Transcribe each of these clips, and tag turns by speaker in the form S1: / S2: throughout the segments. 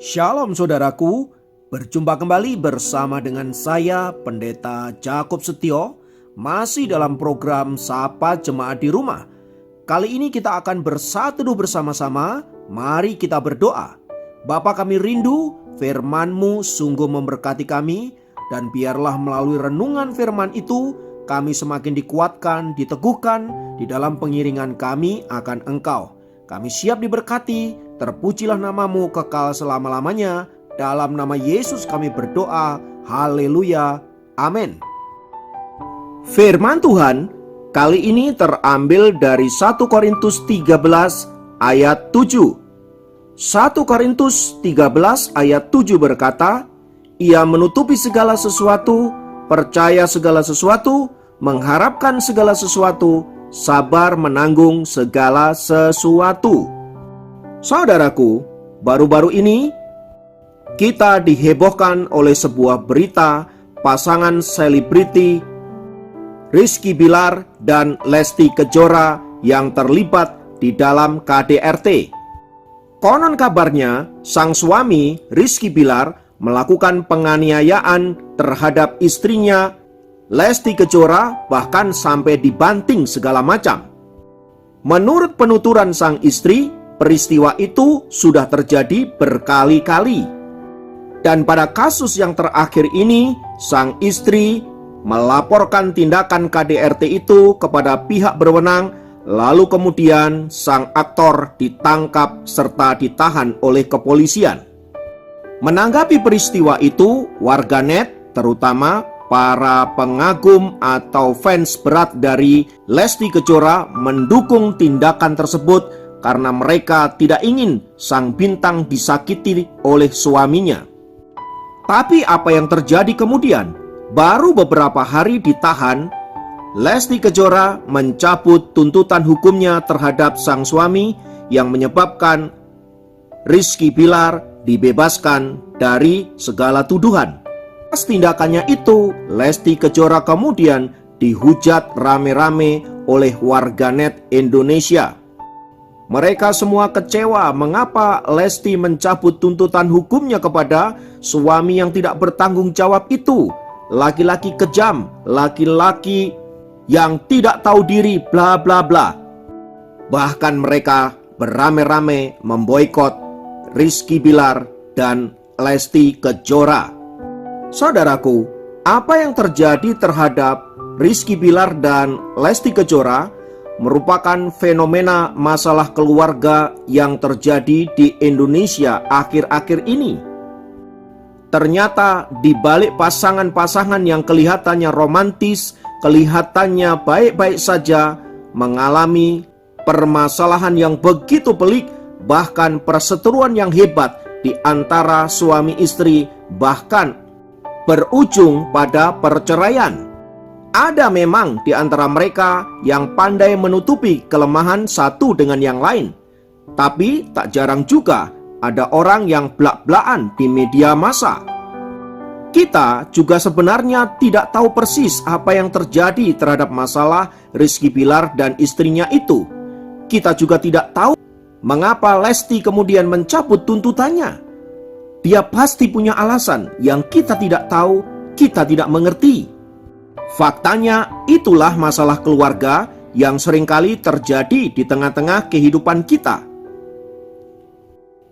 S1: Shalom saudaraku, berjumpa kembali bersama dengan saya Pendeta Jakob Setio, masih dalam program Sapa Jemaat di Rumah. Kali ini kita akan bersatu bersama-sama, mari kita berdoa. Bapa kami rindu, firman-Mu sungguh memberkati kami, dan biarlah melalui renungan firman itu, kami semakin dikuatkan, diteguhkan di dalam pengiringan kami akan Engkau. Kami siap diberkati, terpujilah nama-Mu kekal selama-lamanya. Dalam nama Yesus kami berdoa, haleluya, amin. Firman Tuhan kali ini terambil dari 1 Korintus 13 ayat 7. 1 Korintus 13 ayat 7 berkata, Ia menutupi segala sesuatu, percaya segala sesuatu, mengharapkan segala sesuatu, sabar menanggung segala sesuatu. Saudaraku, baru-baru ini kita dihebohkan oleh sebuah berita pasangan selebriti Rizky Bilar dan Lesti Kejora yang terlibat di dalam KDRT. Konon kabarnya, sang suami Rizky Bilar melakukan penganiayaan terhadap istrinya Lesti Kejora, bahkan sampai dibanting segala macam. Menurut penuturan sang istri, peristiwa itu sudah terjadi berkali-kali. Dan pada kasus yang terakhir ini, sang istri melaporkan tindakan KDRT itu kepada pihak berwenang, lalu kemudian sang aktor ditangkap serta ditahan oleh kepolisian. Menanggapi peristiwa itu, warganet, terutama para pengagum atau fans berat dari Lesti Kejora, mendukung tindakan tersebut karena mereka tidak ingin sang bintang disakiti oleh suaminya. Tapi apa yang terjadi kemudian? Baru beberapa hari ditahan, Lesti Kejora mencabut tuntutan hukumnya terhadap sang suami yang menyebabkan Rizky Bilar dibebaskan dari segala tuduhan. Atas tindakannya itu, Lesti Kejora kemudian dihujat rame-rame oleh warganet Indonesia. Mereka semua kecewa mengapa Lesti mencabut tuntutan hukumnya kepada suami yang tidak bertanggung jawab itu. Laki-laki kejam, laki-laki yang tidak tahu diri, bla bla bla. Bahkan mereka beramai-ramai memboikot Rizky Bilar dan Lesti Kejora. Saudaraku, apa yang terjadi terhadap Rizky Bilar dan Lesti Kejora merupakan fenomena masalah keluarga yang terjadi di Indonesia akhir-akhir ini. Ternyata di balik pasangan-pasangan yang kelihatannya romantis, kelihatannya baik-baik saja, mengalami permasalahan yang begitu pelik, bahkan perseteruan yang hebat di antara suami istri, bahkan berujung pada perceraian. Ada memang di antara mereka yang pandai menutupi kelemahan satu dengan yang lain. Tapi tak jarang juga ada orang yang blak-blakan di media massa. Kita juga sebenarnya tidak tahu persis apa yang terjadi terhadap masalah Rizky Bilar dan istrinya itu. Kita juga tidak tahu mengapa Lesti kemudian mencabut tuntutannya. Dia pasti punya alasan yang kita tidak tahu, kita tidak mengerti. Faktanya, itulah masalah keluarga yang seringkali terjadi di tengah-tengah kehidupan kita.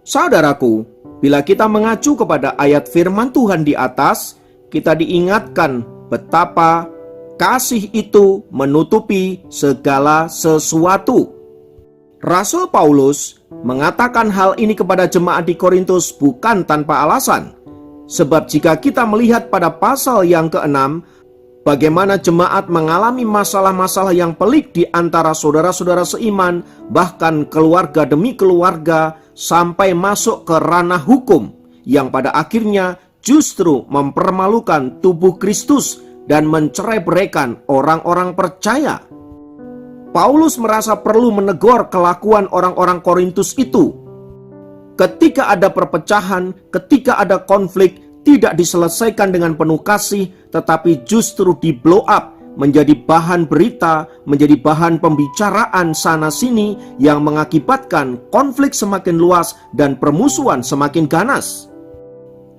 S1: Saudaraku, bila kita mengacu kepada ayat firman Tuhan di atas, kita diingatkan betapa kasih itu menutupi segala sesuatu. Rasul Paulus mengatakan hal ini kepada jemaat di Korintus bukan tanpa alasan. Sebab jika kita melihat pada pasal yang ke-6, bagaimana jemaat mengalami masalah-masalah yang pelik di antara saudara-saudara seiman, bahkan keluarga demi keluarga, sampai masuk ke ranah hukum, yang pada akhirnya justru mempermalukan tubuh Kristus dan mencerai-beraikan orang-orang percaya. Paulus merasa perlu menegur kelakuan orang-orang Korintus itu. Ketika ada perpecahan, ketika ada konflik, tidak diselesaikan dengan penuh kasih, tetapi justru di blow up menjadi bahan berita, menjadi bahan pembicaraan sana-sini yang mengakibatkan konflik semakin luas dan permusuhan semakin ganas.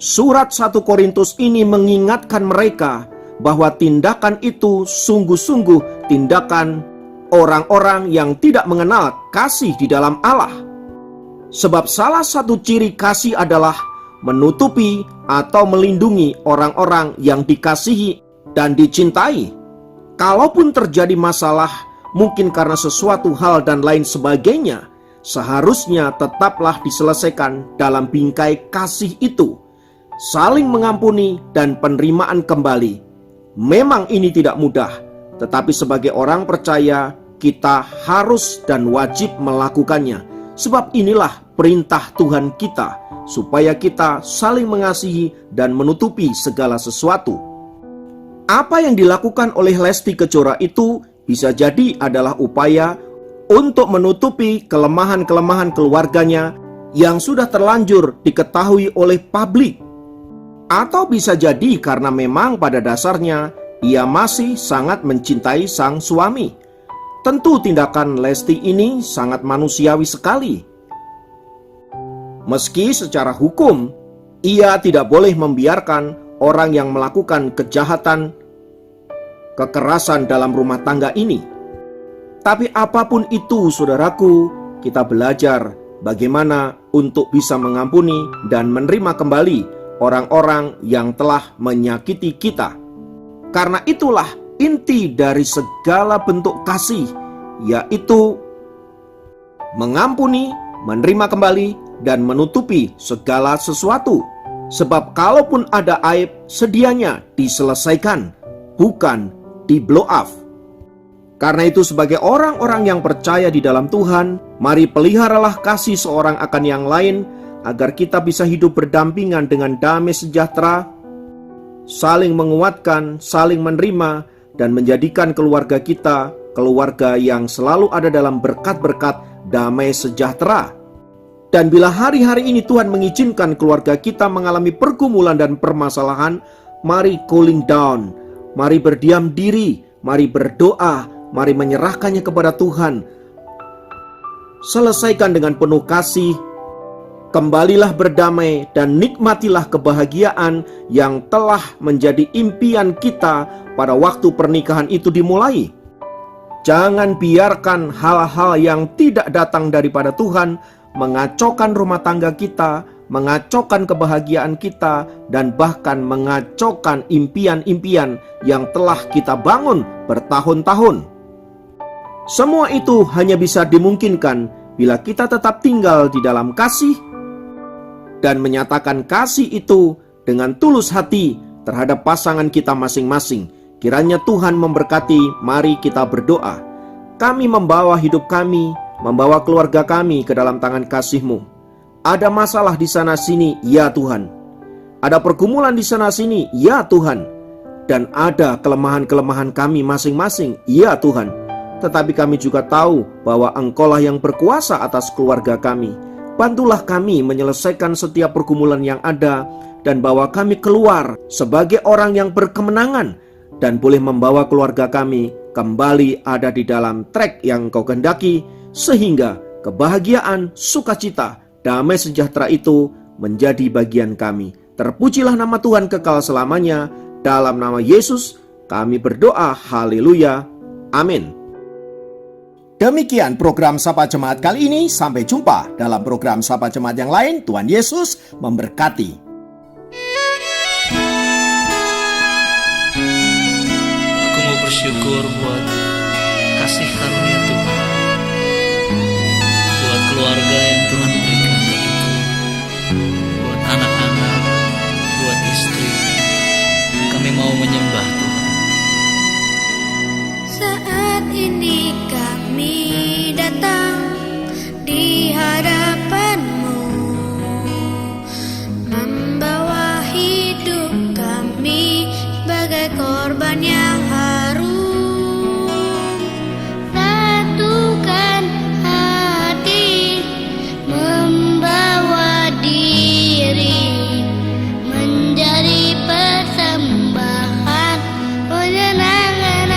S1: Surat 1 Korintus ini mengingatkan mereka bahwa tindakan itu sungguh-sungguh tindakan orang-orang yang tidak mengenal kasih di dalam Allah. Sebab salah satu ciri kasih adalah menutupi atau melindungi orang-orang yang dikasihi dan dicintai. Kalaupun terjadi masalah, mungkin karena sesuatu hal dan lain sebagainya, seharusnya tetaplah diselesaikan dalam bingkai kasih itu, saling mengampuni dan penerimaan kembali. Memang ini tidak mudah, tetapi sebagai orang percaya, kita harus dan wajib melakukannya. Sebab inilah perintah Tuhan kita, supaya kita saling mengasihi dan menutupi segala sesuatu. Apa yang dilakukan oleh Lesti Kejora itu bisa jadi adalah upaya untuk menutupi kelemahan-kelemahan keluarganya yang sudah terlanjur diketahui oleh publik. Atau bisa jadi karena memang pada dasarnya ia masih sangat mencintai sang suami. Tentu tindakan Lesti ini sangat manusiawi sekali. Meski secara hukum ia tidak boleh membiarkan orang yang melakukan kejahatan, kekerasan dalam rumah tangga ini. Tapi apapun itu, saudaraku, kita belajar bagaimana untuk bisa mengampuni dan menerima kembali orang-orang yang telah menyakiti kita. Karena itulah inti dari segala bentuk kasih, yaitu mengampuni, menerima kembali, dan menutupi segala sesuatu. Sebab kalaupun ada aib, sedianya diselesaikan, bukan di-blow up. Karena itu sebagai orang-orang yang percaya di dalam Tuhan, mari peliharalah kasih seorang akan yang lain, agar kita bisa hidup berdampingan dengan damai sejahtera, saling menguatkan, saling menerima, dan menjadikan keluarga kita keluarga yang selalu ada dalam berkat-berkat damai sejahtera. Dan bila hari-hari ini Tuhan mengizinkan keluarga kita mengalami pergumulan dan permasalahan, mari cooling down, mari berdiam diri, mari berdoa, mari menyerahkannya kepada Tuhan. Selesaikan dengan penuh kasih, kembalilah berdamai dan nikmatilah kebahagiaan yang telah menjadi impian kita pada waktu pernikahan itu dimulai. Jangan biarkan hal-hal yang tidak datang daripada Tuhan mengacaukan rumah tangga kita, mengacaukan kebahagiaan kita, dan bahkan mengacaukan impian-impian yang telah kita bangun bertahun-tahun. Semua itu hanya bisa dimungkinkan bila kita tetap tinggal di dalam kasih dan menyatakan kasih itu dengan tulus hati terhadap pasangan kita masing-masing. Kiranya Tuhan memberkati. Mari kita berdoa. Kami membawa hidup kami, membawa keluarga kami ke dalam tangan kasih-Mu. Ada masalah di sana-sini, ya Tuhan. Ada pergumulan di sana-sini, ya Tuhan. Dan ada kelemahan-kelemahan kami masing-masing, ya Tuhan. Tetapi kami juga tahu bahwa Engkau-lah yang berkuasa atas keluarga kami. Bantulah kami menyelesaikan setiap pergumulan yang ada, dan bawa kami keluar sebagai orang yang berkemenangan, dan boleh membawa keluarga kami kembali ada di dalam trek yang Engkau kehendaki, sehingga kebahagiaan, sukacita, damai sejahtera itu menjadi bagian kami. Terpujilah nama Tuhan kekal selamanya. Dalam nama Yesus kami berdoa. Haleluya. Amin. Demikian program Sapa Jemaat kali ini. Sampai jumpa dalam program Sapa Jemaat yang lain. Tuhan Yesus memberkati.
S2: Aku mau bersyukur buat kasih karunia Tuhan, buat keluarga yang Tuhan berikan bagiku, buat anak-anak, buat istri. Kami mau menyembah Tuhan.
S3: Saat ini kami datang di hadapan-Mu, membawa hidup kami sebagai korban yang harum. Satukan hati, membawa diri, menjadi persembahan penyenangan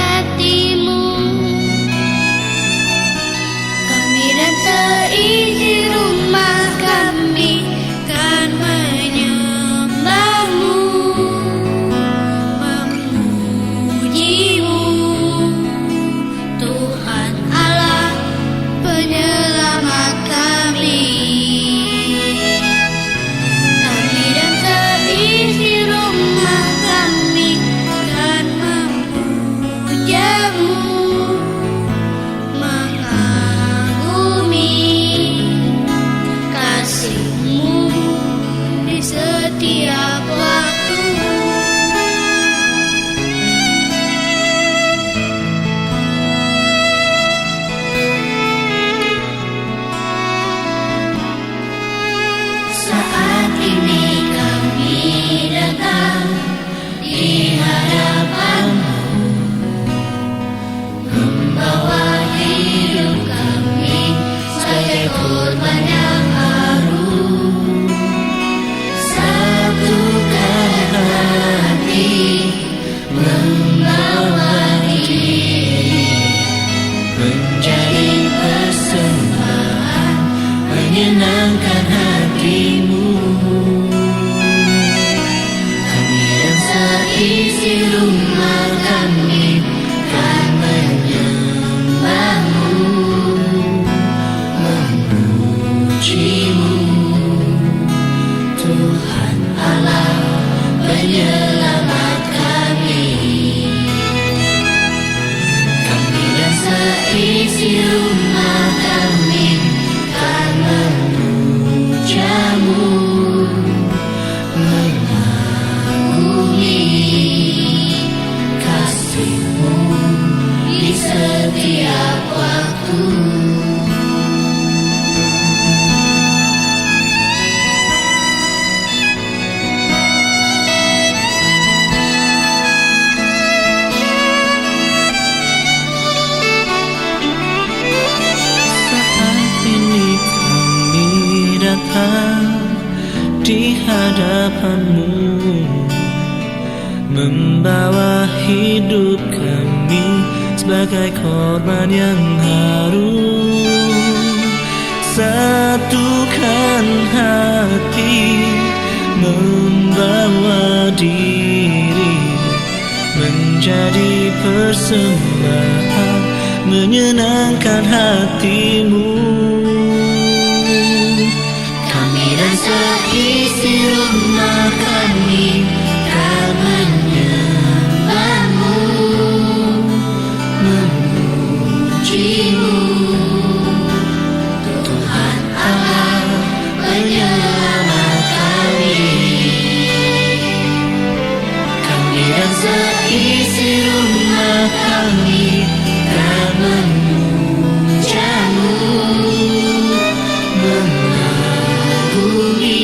S3: korban yang harum, satukan hati, membawa diri menjadi persembahan, menyenangkan hatimu. Kami dan seisi rumah kami kan menyembahmu, memujimu, Tuhan Allah penyelamat kami. Kami dan seisi rumah kami kan memujamu, mengagumi kasih-Mu di setiap waktu.
S2: Saat ini kami datang di hadapan-Mu, membawa hidup kami sebagai korban yang harum. Satukan hati, membawa diri menjadi persembahan, menyenangkan hati-Mu.
S3: Kami dan seisi rumah kami kan menyembahmu, memujimu, Tuhan Allah penyelamat kami. Kami dan seisi rumah kami kan memujamu, mengagumi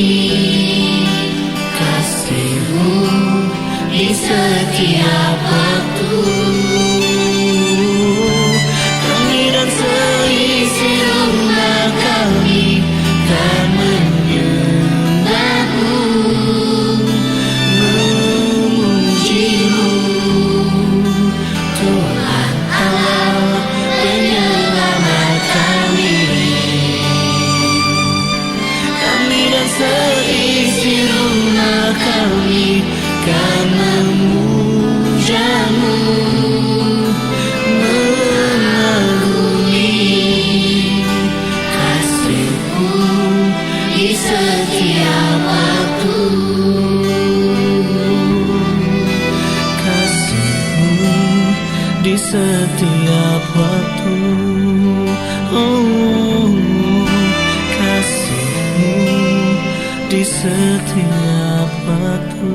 S3: kasih-Mu di setiap waktu. Kami dan seisi rumah kami kan menyembahmu, memujimu, Tuhan Allah penyelamat kami. Kami dan seisi rumah kami kan memujamu, mengagumi kasih-Mu di setiap waktu.
S2: Kasih-Mu di setiap waktu. Oh, kasih-Mu di setiap waktu.